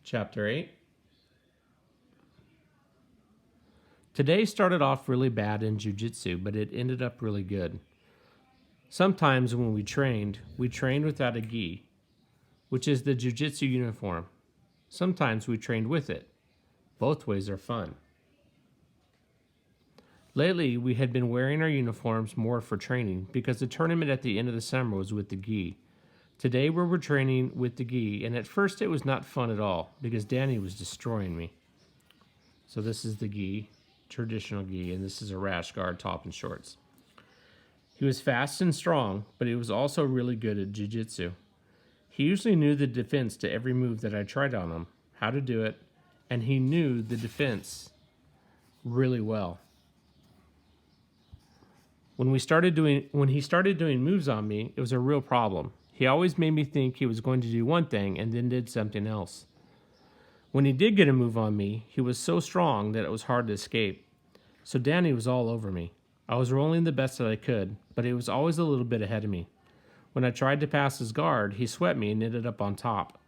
Chapter 8. Today started off really bad in jiu-jitsu, but it ended up really good. Sometimes when we trained without a gi, which is the jiu-jitsu uniform. Sometimes we trained with it. Both ways are fun. Lately, we had been wearing our uniforms more for training because the tournament at the end of the summer was with the gi. Today we were training with the gi, and at first it was not fun at all because Danny was destroying me. So this is the gi, traditional gi, and this is a rash guard, top and shorts. He was fast and strong, but he was also really good at jiu-jitsu. He usually knew the defense to every move that I tried on him, how to do it, and he knew the defense really well. When he started doing moves on me, it was a real problem. He always made me think he was going to do one thing and then did something else. When he did get a move on me, he was so strong that it was hard to escape. So Danny was all over me. I was rolling the best that I could, but he was always a little bit ahead of me. When I tried to pass his guard, he swept me and ended up on top.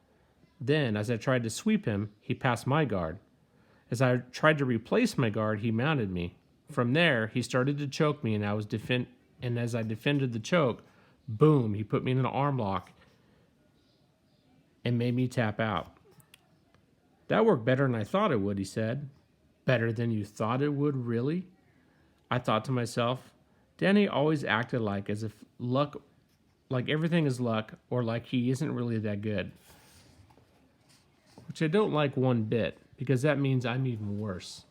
Then, as I tried to sweep him, he passed my guard. As I tried to replace my guard, he mounted me. From there, he started to choke me, and as I defended the choke, boom, he put me in an arm lock and made me tap out. That worked better than I thought it would, he said. Better than you thought it would, really? I thought to myself, Danny always acted like as if luck, like everything is luck, or like he isn't really that good. Which I don't like one bit, because that means I'm even worse.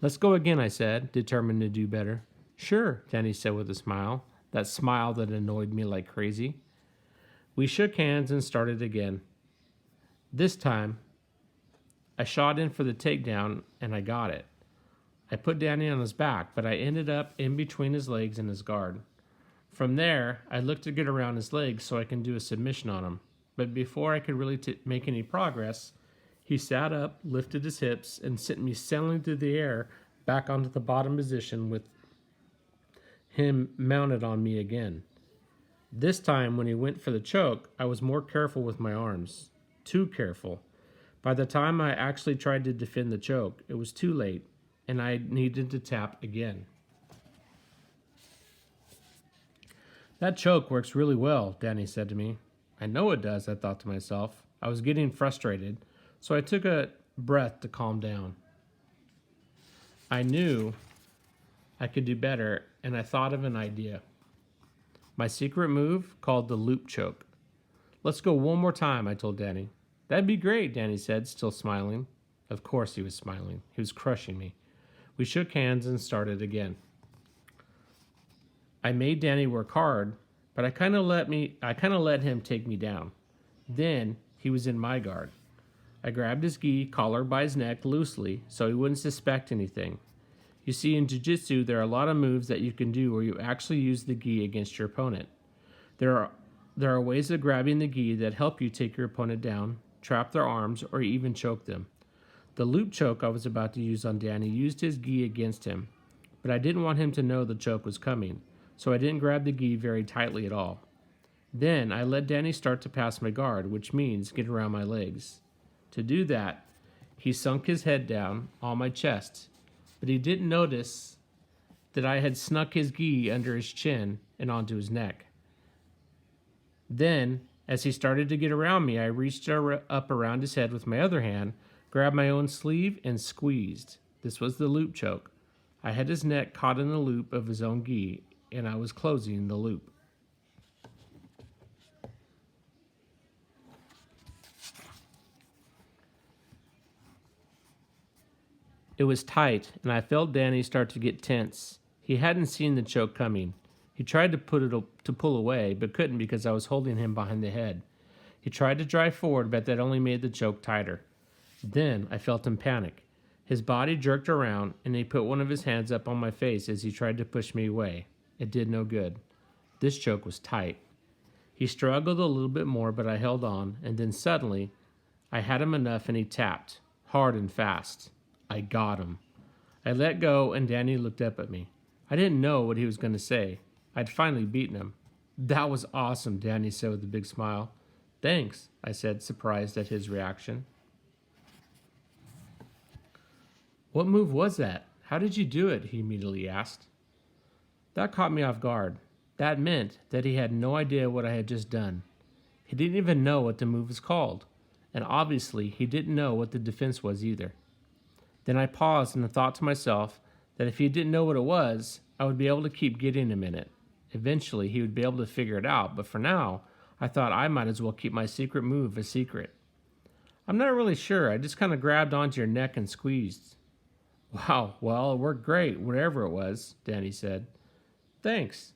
Let's go again, I said, determined to do better. Sure, Danny said with a smile, that smile that annoyed me like crazy. We shook hands and started again. This time, I shot in for the takedown, and I got it. I put Danny on his back, but I ended up in between his legs and his guard. From there, I looked to get around his legs so I can do a submission on him. But before I could really make any progress, he sat up, lifted his hips, and sent me sailing through the air back onto the bottom position with him mounted on me again. This time, when he went for the choke, I was more careful with my arms. Too careful. By the time I actually tried to defend the choke, it was too late, and I needed to tap again. That choke works really well, Danny said to me. I know it does, I thought to myself. I was getting frustrated, so I took a breath to calm down. I knew I could do better, and I thought of an idea. My secret move called the loop choke. Let's go one more time, I told Danny. That'd be great, Danny said, still smiling. Of course he was smiling. He was crushing me. We shook hands and started again. I made Danny work hard, but I kind of let him take me down. Then he was in my guard. I grabbed his gi collar by his neck loosely so he wouldn't suspect anything. You see, in jiu-jitsu, there are a lot of moves that you can do where you actually use the gi against your opponent. There are ways of grabbing the gi that help you take your opponent down, trap their arms, or even choke them. The loop choke I was about to use on Danny used his gi against him, but I didn't want him to know the choke was coming, so I didn't grab the gi very tightly at all. Then I let Danny start to pass my guard, which means get around my legs. To do that, he sunk his head down on my chest, but he didn't notice that I had snuck his gi under his chin and onto his neck. Then, as he started to get around me, I reached up around his head with my other hand, grabbed my own sleeve, and squeezed. This was the loop choke. I had his neck caught in the loop of his own gi, and I was closing the loop. It was tight, and I felt Danny start to get tense. He hadn't seen the choke coming. He tried to pull away, but couldn't because I was holding him behind the head. He tried to drive forward, but that only made the choke tighter. Then I felt him panic. His body jerked around, and he put one of his hands up on my face as he tried to push me away. It did no good. This choke was tight. He struggled a little bit more, but I held on, and then suddenly I had him enough, and he tapped, hard and fast. I got him. I let go, and Danny looked up at me. I didn't know what he was going to say. I'd finally beaten him. That was awesome, Danny said with a big smile. Thanks, I said, surprised at his reaction. What move was that? How did you do it? He immediately asked. That caught me off guard. That meant that he had no idea what I had just done. He didn't even know what the move was called, and obviously he didn't know what the defense was either. Then I paused and thought to myself that if he didn't know what it was, I would be able to keep getting him in it. Eventually, he would be able to figure it out, but for now, I thought I might as well keep my secret move a secret. I'm not really sure. I just kind of grabbed onto your neck and squeezed. Wow, well, it worked great, whatever it was, Danny said. Thanks.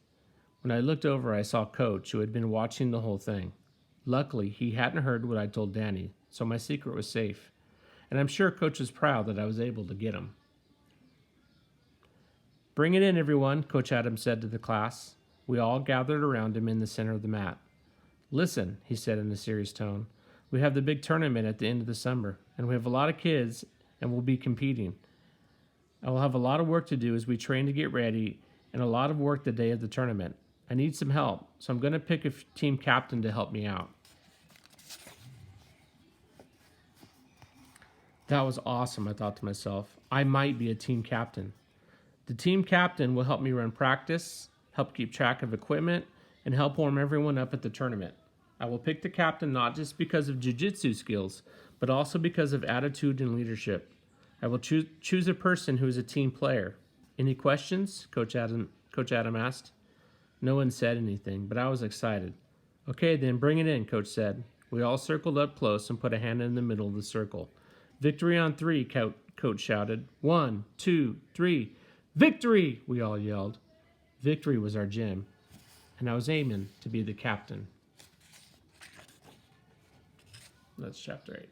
When I looked over, I saw Coach, who had been watching the whole thing. Luckily, he hadn't heard what I told Danny, so my secret was safe. And I'm sure Coach was proud that I was able to get him. Bring it in, everyone, Coach Adams said to the class. We all gathered around him in the center of the mat. Listen, he said in a serious tone. We have the big tournament at the end of the summer, and we have a lot of kids, and we'll be competing. I will have a lot of work to do as we train to get ready, and a lot of work the day of the tournament. I need some help, so I'm going to pick a team captain to help me out. That was awesome, I thought to myself. I might be a team captain. The team captain will help me run practice, help keep track of equipment, and help warm everyone up at the tournament. I will pick the captain not just because of jiu-jitsu skills, but also because of attitude and leadership. I will choose a person who is a team player. Any questions? Coach Adam asked. No one said anything, but I was excited. Okay, then bring it in, Coach said. We all circled up close and put a hand in the middle of the circle. Victory on 3, Coach shouted. 1, 2, 3. Victory! We all yelled. Victory was our gym, and I was aiming to be the captain. That's chapter 8.